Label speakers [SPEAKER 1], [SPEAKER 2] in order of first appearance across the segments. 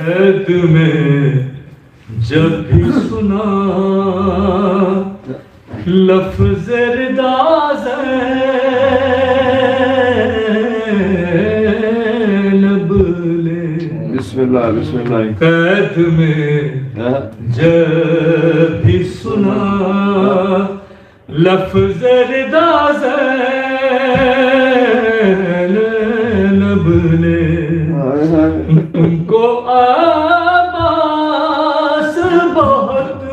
[SPEAKER 1] عید میں جب بھی سنا لفظ ردا زینب لے
[SPEAKER 2] بسم اللہ بسم اللہ
[SPEAKER 1] قید میں جب بھی سنا لفظ ردا زینب لے ان کو عباس بہت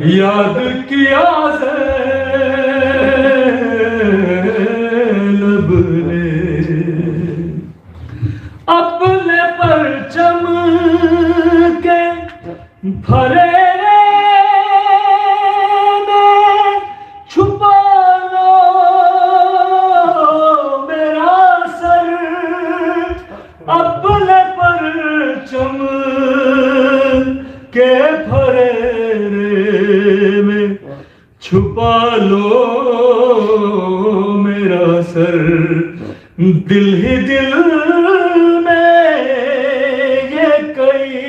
[SPEAKER 1] یاد کیا زینب نے اپنے پرچم کے بھرے میں چھپا لو میرا سر اپنے پرچم کے بھرے میں چھپا لو میرا سر دل ہی دل میں یہ کئی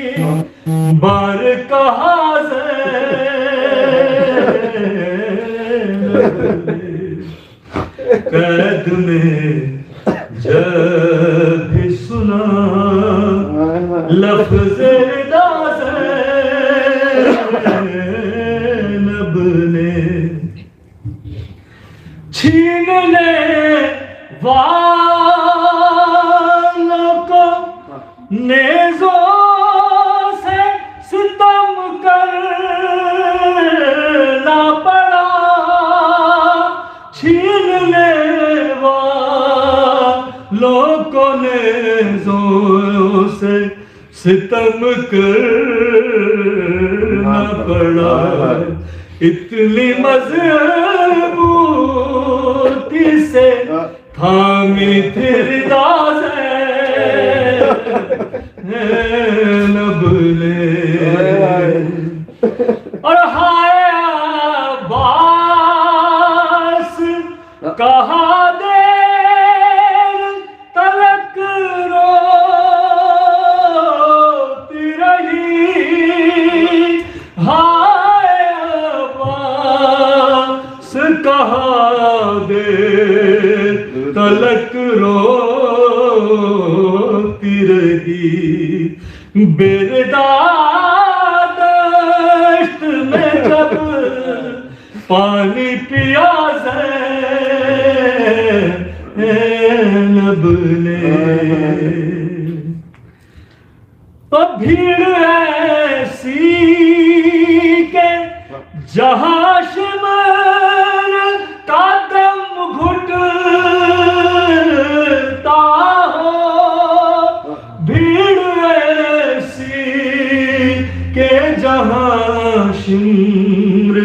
[SPEAKER 1] بار کہا قید میں جب بھی سنا لفظ ردا زینب نے چھیننے والوں کو نیزوں سے ستم کرنا پڑا چھیننے والوں کو نیزوں سے ستم کرنا پڑا اتنی مضبوطی سے تھامی تھی ردا زینب نے اور ہائے عباس کہا دیر تلک روتی رہی ہائے عباس کہا دیر تلک روتی رہی دشت میں جب پانی پیا زینب نے تو بھیڑ ایسی کہ جہاں شمر کا دم گھٹتا ہو بھیڑ ایسی کہ جہاں شمر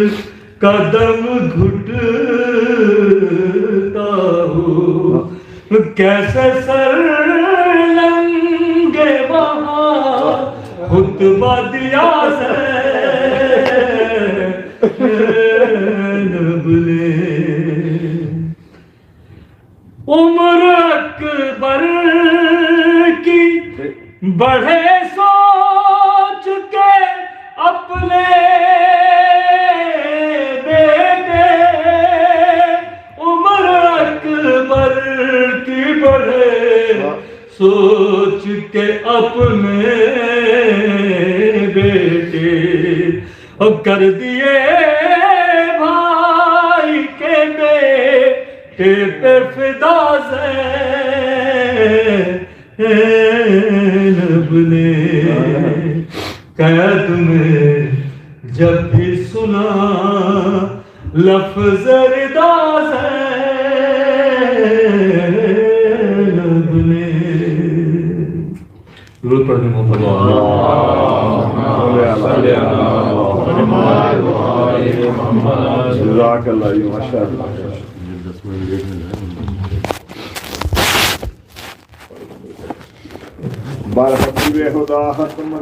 [SPEAKER 1] کا دم گھٹتا ہو کیسے سر لنگے وہاں خطبہ دیا زینب نے عمر اکبر کی بڑھے سوچ کے اپنے بیٹے عمر اکبر کی بڑھے سوچ کے اپنے بیٹے اور کر دیے بھائی کے بیٹے پہ فدا زینب نے قید میں جب بھی سنا لفظ ردا زینب نے درود پڑھنے محمد
[SPEAKER 2] جزاک اللہ ماشاء اللہ بارک خدا ختم